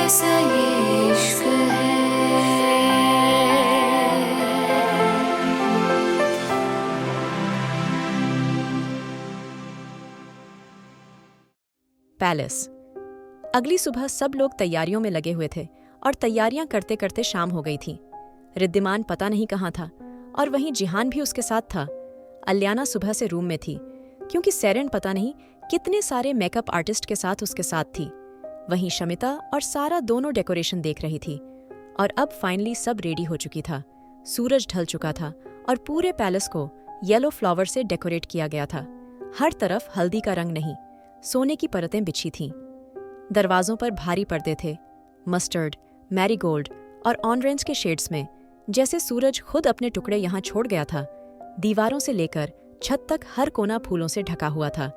कैसा ये इश्क है। पैलेस। अगली सुबह सब लोग तैयारियों में लगे हुए थे और तैयारियां करते करते शाम हो गई थी। रिद्धिमान पता नहीं कहाँ था और वहीं जिहान भी उसके साथ था। अलियाना सुबह से रूम में थी क्योंकि सेरेन पता नहीं कितने सारे मेकअप आर्टिस्ट के साथ उसके साथ थी। वहीं शमिता और सारा दोनों डेकोरेशन देख रही थी और अब फाइनली सब रेडी हो चुकी था। सूरज ढल चुका था और पूरे पैलेस को येलो फ्लावर से डेकोरेट किया गया था। हर तरफ हल्दी का रंग नहीं, सोने की परतें बिछी थीं। दरवाजों पर भारी पर्दे थे, मस्टर्ड, मैरीगोल्ड और ऑरेंज के शेड्स में, जैसे सूरज खुद अपने टुकड़े यहाँ छोड़ गया था। दीवारों से लेकर छत तक हर कोना फूलों से ढका हुआ था,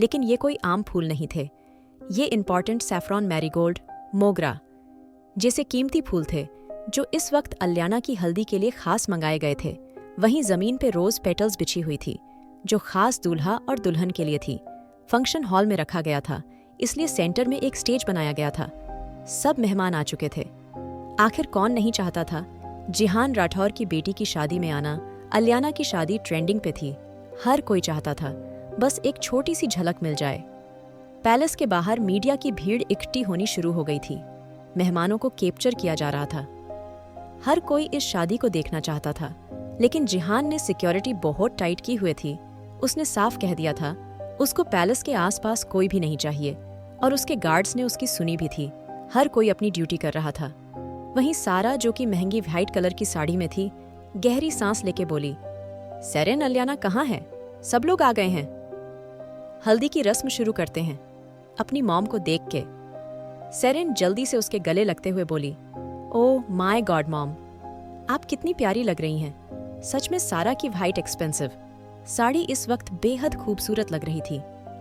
लेकिन ये कोई आम फूल नहीं थे। ये इंपॉर्टेंट सैफ्रॉन मैरीगोल्ड, मोगरा जैसे कीमती फूल थे जो इस वक्त अलियाना की हल्दी के लिए खास मंगाए गए थे। वहीं जमीन पे रोज पेटल्स बिछी हुई थी जो खास दूल्हा और दुल्हन के लिए थी। फंक्शन हॉल में रखा गया था, इसलिए सेंटर में एक स्टेज बनाया गया था। सब मेहमान आ चुके थे। आखिर कौन नहीं चाहता था जिहान राठौर की बेटी की शादी में आना। अलियाना की शादी ट्रेंडिंग पे थी, हर कोई चाहता था बस एक छोटी सी झलक मिल जाए। पैलेस के बाहर मीडिया की भीड़ इकट्ठी होनी शुरू हो गई थी। मेहमानों को कैप्चर किया जा रहा था। हर कोई इस शादी को देखना चाहता था, लेकिन जिहान ने सिक्योरिटी बहुत टाइट की हुई थी। उसने साफ कह दिया था उसको पैलेस के आसपास कोई भी नहीं चाहिए और उसके गार्ड्स ने उसकी सुनी भी थी। हर कोई अपनी ड्यूटी कर रहा था। वहीं सारा, जो कि महंगी व्हाइट कलर की साड़ी में थी, गहरी सांस लेके बोली, सेरेन, अलियाना कहाँ है? सब लोग आ गए हैं। हल्दी की रस्म शुरू करते हैं। अपनी मॉम को देख के सेरेन जल्दी से उसके गले लगते हुए बोली, ओह माय गॉड मॉम, आप कितनी प्यारी लग रही हैं। सच में सारा की व्हाइट एक्सपेंसिव साड़ी इस वक्त बेहद खूबसूरत लग रही थी।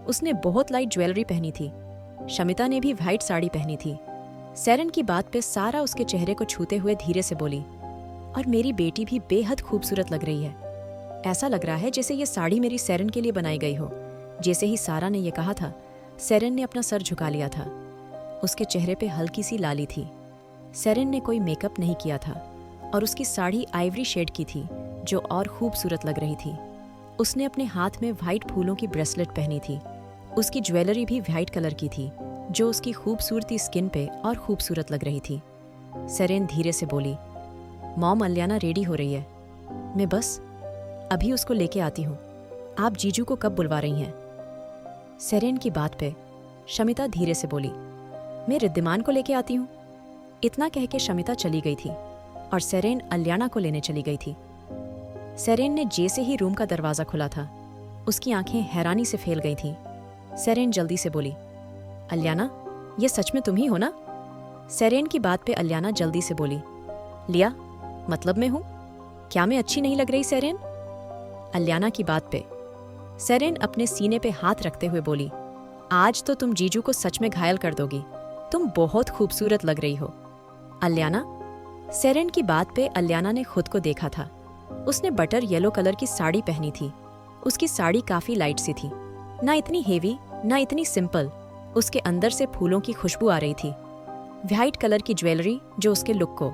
उसने बहुत लाइट ज्वेलरी पहनी थी। शमिता ने भी व्हाइट साड़ी पहनी थी। सेरेन की बात पे सारा उसके चेहरे को छूते हुए धीरे से बोली, और मेरी बेटी भी बेहद खूबसूरत लग रही है। ऐसा लग रहा है जैसे ये साड़ी मेरी सेरेन के लिए बनाई गई हो। जैसे ही सारा ने यह कहा था, सेरेन ने अपना सर झुका लिया था। उसके चेहरे पे हल्की सी लाली थी। सेरेन ने कोई मेकअप नहीं किया था और उसकी साड़ी आइवरी शेड की थी जो और खूबसूरत लग रही थी। उसने अपने हाथ में व्हाइट फूलों की ब्रेसलेट पहनी थी। उसकी ज्वेलरी भी व्हाइट कलर की थी जो उसकी खूबसूरती स्किन पे और खूबसूरत लग रही थी। सेरेन धीरे से बोली, मॉम, अलियाना रेडी हो रही है। मैं बस अभी उसको लेके आती हूँ। आप जीजू को कब बुलवा रही हैं? सेरेन की बात पे शमिता धीरे से बोली, मैं रिद्धिमान को लेके आती हूँ। इतना कह के शमिता चली गई थी और सेरेन अलियाना को लेने चली गई थी। सेरेन ने जैसे ही रूम का दरवाजा खुला था, उसकी आंखें हैरानी से फैल गई थीं। सेरेन जल्दी से बोली, अलियाना, ये सच में तुम ही हो ना? सेरेन की बात पे अलियाना जल्दी से बोली, लिया, मतलब मैं हूँ। क्या मैं अच्छी नहीं लग रही सेरेन? अलियाना की बात पे सेरेन अपने सीने पे हाथ रखते हुए बोली, आज तो तुम जीजू को सच में घायल कर दोगी। तुम बहुत खूबसूरत लग रही हो। अलियाना। सेरेन की बात पे अलियाना ने खुद को देखा था। उसने बटर येलो कलर की साड़ी पहनी थी। उसकी साड़ी काफी लाइट सी थी, ना इतनी हेवी ना इतनी सिंपल। उसके अंदर से फूलों की खुशबू आ रही थी। व्हाइट कलर की ज्वेलरी जो उसके लुक को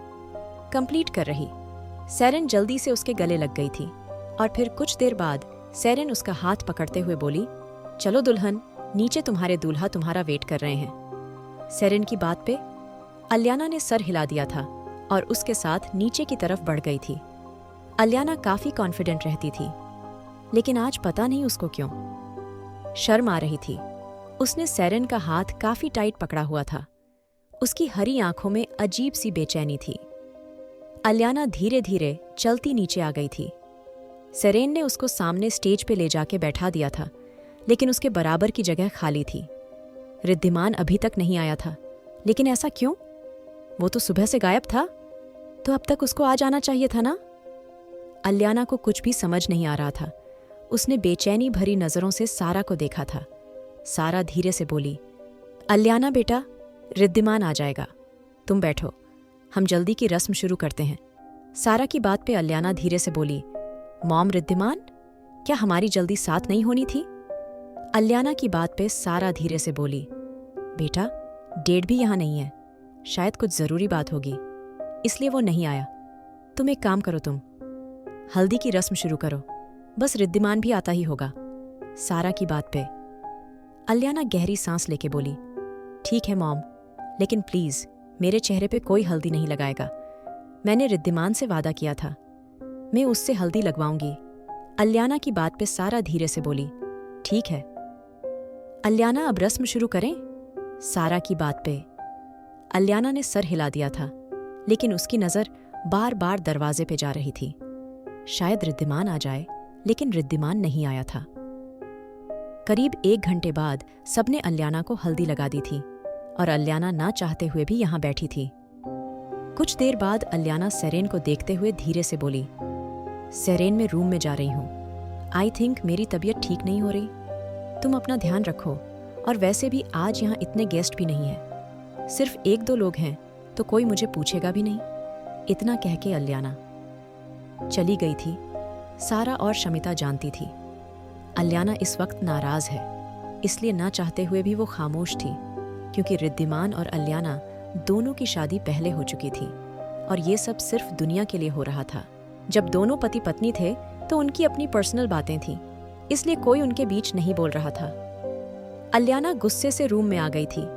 कंप्लीट कर रही। सेरेन जल्दी से उसके गले लग गई थी और फिर कुछ देर बाद सेरेन उसका हाथ पकड़ते हुए बोली, चलो दुल्हन, नीचे तुम्हारे दूल्हा तुम्हारा वेट कर रहे हैं। सेरेन की बात पे अलियाना ने सर हिला दिया था और उसके साथ नीचे की तरफ बढ़ गई थी। अलियाना काफी कॉन्फिडेंट रहती थी, लेकिन आज पता नहीं उसको क्यों शर्म आ रही थी। उसने सेरेन का हाथ काफी टाइट पकड़ा हुआ था। उसकी हरी आंखों में अजीब सी बेचैनी थी। अलियाना धीरे धीरे चलती नीचे आ गई थी। सेरेन ने उसको सामने स्टेज पे ले जाके बैठा दिया था, लेकिन उसके बराबर की जगह खाली थी। रिद्धिमान अभी तक नहीं आया था, लेकिन ऐसा क्यों? वो तो सुबह से गायब था, तो अब तक उसको आ जाना चाहिए था ना? अलियाना को कुछ भी समझ नहीं आ रहा था। उसने बेचैनी भरी नजरों से सारा को देखा था। सारा धीरे से बोली, अलियाना बेटा, रिद्धिमान आ जाएगा, तुम बैठो, हम जल्दी की रस्म शुरू करते हैं। सारा की बात पे अलियाना धीरे से बोली, मॉम, रिद्धिमान, क्या हमारी जल्दी साथ नहीं होनी थी? अलियाना की बात पे सारा धीरे से बोली, बेटा, डेट भी यहाँ नहीं है। शायद कुछ ज़रूरी बात होगी, इसलिए वो नहीं आया। तुम एक काम करो, तुम हल्दी की रस्म शुरू करो, बस रिद्धिमान भी आता ही होगा। सारा की बात पे अलियाना गहरी सांस लेके बोली, ठीक है मॉम, लेकिन प्लीज़ मेरे चेहरे पे कोई हल्दी नहीं लगाएगा। मैंने रिद्धिमान से वादा किया था, मैं उससे हल्दी लगवाऊंगी। अलियाना की बात पे सारा धीरे से बोली, ठीक है। अलियाना अब रस्म शुरू करें? सारा की बात पे अलियाना ने सर हिला दिया था, लेकिन उसकी नज़र बार बार दरवाजे पे जा रही थी। शायद रिद्धिमान आ जाए, लेकिन रिद्धिमान नहीं आया था। करीब 1 घंटे बाद सबने अलियाना को हल्दी लगा दी थी और अलियाना ना चाहते हुए भी यहां बैठी थी। कुछ देर बाद अलियाना सेरेन को देखते हुए धीरे से बोली, सेरेन मैं रूम में जा रही हूँ। आई थिंक मेरी तबीयत ठीक नहीं हो रही। तुम अपना ध्यान रखो, और वैसे भी आज यहाँ इतने गेस्ट भी नहीं हैं, सिर्फ 1-2 लोग हैं, तो कोई मुझे पूछेगा भी नहीं। इतना कह के अलियाना चली गई थी। सारा और शमिता जानती थी अलियाना इस वक्त नाराज है, इसलिए ना चाहते हुए भी वो खामोश थी, क्योंकि रिद्धिमान और अलियाना दोनों की शादी पहले हो चुकी थी और ये सब सिर्फ दुनिया के लिए हो रहा था। जब दोनों पति पत्नी थे तो उनकी अपनी पर्सनल बातें थीं, इसलिए कोई उनके बीच नहीं बोल रहा था। अलियाना गुस्से से रूम में आ गई थी।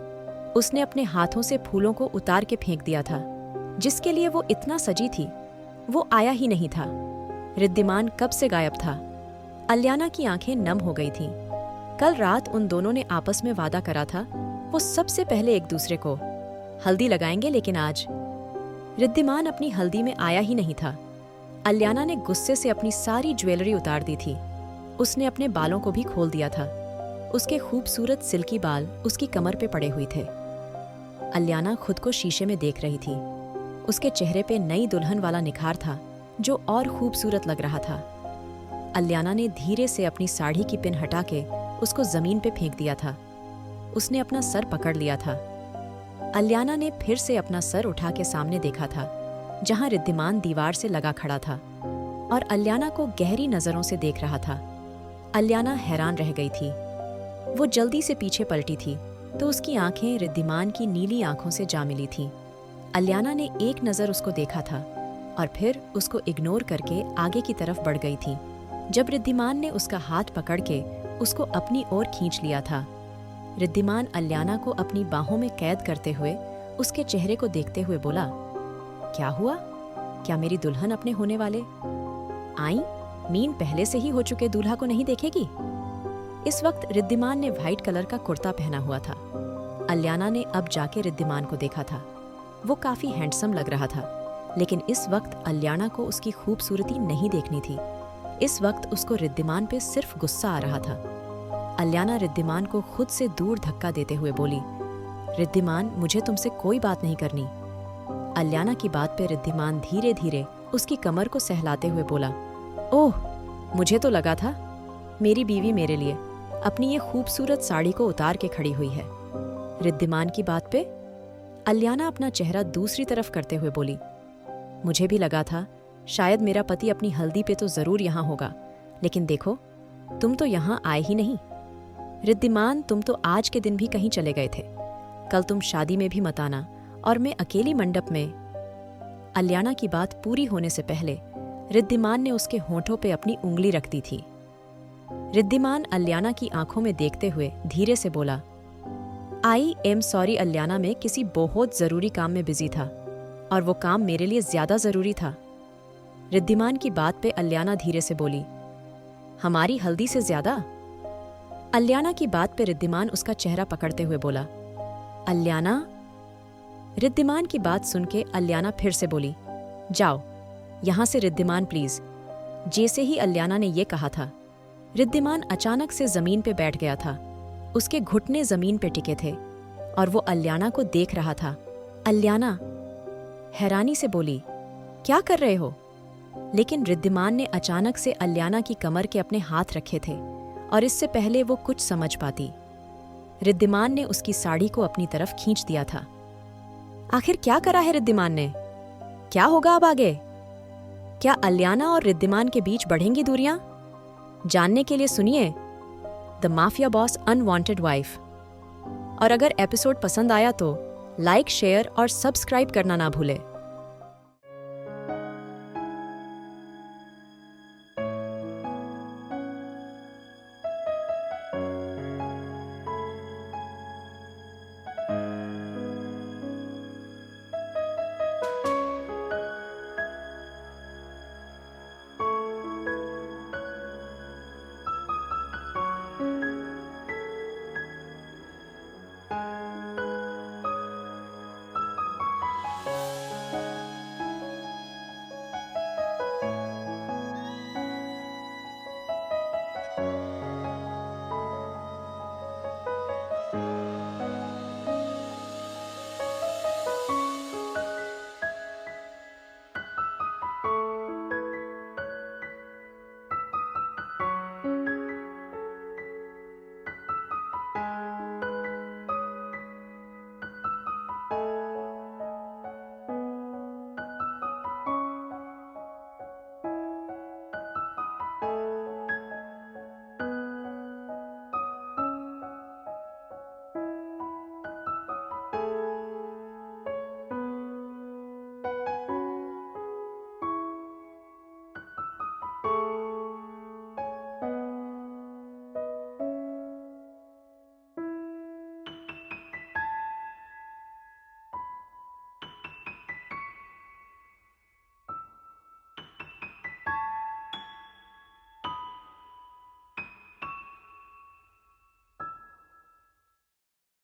उसने अपने हाथों से फूलों को उतार के फेंक दिया था, जिसके लिए वो इतना सजी थी। वो आया ही नहीं था। रिद्धिमान कब से गायब था। अलियाना की आंखें नम हो गई थीं। कल रात उन दोनों ने आपस में वादा करा था, वो सबसे पहले एक दूसरे को हल्दी लगाएंगे, लेकिन आज रिद्धिमान अपनी हल्दी में आया ही नहीं था। अलियाना ने गुस्से से अपनी सारी ज्वेलरी उतार दी थी। उसने अपने बालों को भी खोल दिया था। उसके खूबसूरत सिल्की बाल उसकी कमर पे पड़े हुए थे। अलियाना खुद को शीशे में देख रही थी। उसके चेहरे पे नई दुल्हन वाला निखार था, जो और खूबसूरत लग रहा था। अलियाना ने धीरे से अपनी साड़ी की पिन हटा के उसको जमीन पे फेंक दिया था। उसने अपना सर पकड़ लिया था। अलियाना ने फिर से अपना सर उठा के सामने देखा था, जहां रिद्धिमान दीवार से लगा खड़ा था और अलियाना को गहरी नजरों से देख रहा था। अलियाना हैरान रह गई थी। वो जल्दी से पीछे पलटी थी तो उसकी आंखें रिद्धिमान की नीली आंखों से जा मिली थीं। अलियाना ने एक नज़र उसको देखा था और फिर उसको इग्नोर करके आगे की तरफ बढ़ गई थी। जब रिद्धिमान ने उसका हाथ पकड़ के उसको अपनी ओर खींच लिया था, रिद्धिमान अलियाना को अपनी बाहों में कैद करते हुए उसके चेहरे को देखते हुए बोला, क्या हुआ? क्या मेरी दुल्हन अपने होने वाले आई मीन पहले से ही हो चुके दूल्हा को नहीं देखेगी? इस वक्त रिद्धिमान ने व्हाइट कलर का कुर्ता पहना हुआ था। अलियाना ने अब जाके रिद्धिमान को देखा था। वो काफी हैंडसम लग रहा था, लेकिन इस वक्त अलियाना को उसकी खूबसूरती नहीं देखनी थी। इस वक्त उसको रिद्धिमान पे सिर्फ गुस्सा आ रहा था। अलियाना रिद्धिमान को खुद से दूर धक्का देते हुए बोली, रिद्धिमान, मुझे तुमसे कोई बात नहीं करनी। अलियाना की बात पे रिद्धिमान धीरे धीरे उसकी कमर को सहलाते हुए बोला, ओह, मुझे तो लगा था मेरी बीवी मेरे लिए अपनी ये खूबसूरत साड़ी को उतार के खड़ी हुई है। रिद्धिमान की बात पे अलियाना अपना चेहरा दूसरी तरफ करते हुए बोली, मुझे भी लगा था शायद मेरा पति अपनी हल्दी पे तो जरूर यहाँ होगा, लेकिन देखो तुम तो यहाँ आए ही नहीं। रिद्धिमान, तुम तो आज के दिन भी कहीं चले गए थे। कल तुम शादी में भी मत आना और मैं अकेली मंडप में। अलियाना की बात पूरी होने से पहले रिद्धिमान ने उसके होठों पे अपनी उंगली रख दी थी। रिद्धिमान अलियाना की आंखों में देखते हुए धीरे से बोला, आई एम सॉरी अलियाना, मैं किसी बहुत जरूरी काम में बिजी था और वो काम मेरे लिए ज्यादा जरूरी था। रिद्धिमान की बात पे अलियाना धीरे से बोली, हमारी हल्दी से ज्यादा? अलियाना की बात पे रिद्धिमान उसका चेहरा पकड़ते हुए बोला, अलियाना। रिद्धिमान की बात सुन के अलियाना फिर से बोली, जाओ यहां से रिद्धिमान प्लीज। जैसे ही अलियाना ने ये कहा था, रिद्धिमान अचानक से जमीन पे बैठ गया था। उसके घुटने जमीन पे टिके थे और वो अलियाना को देख रहा था। अलियाना हैरानी से बोली, क्या कर रहे हो? लेकिन रिद्धिमान ने अचानक से अलियाना की कमर के अपने हाथ रखे थे और इससे पहले वो कुछ समझ पाती, रिद्धिमान ने उसकी साड़ी को अपनी तरफ खींच दिया था। आखिर क्या करा है रिद्धिमान ने? क्या होगा अब आगे? क्या अलियाना और रिद्धिमान के बीच बढ़ेंगी दूरियां? जानने के लिए सुनिए the mafia boss unwanted wife. और अगर एपिसोड पसंद आया तो लाइक, शेयर और सब्सक्राइब करना ना भूलें।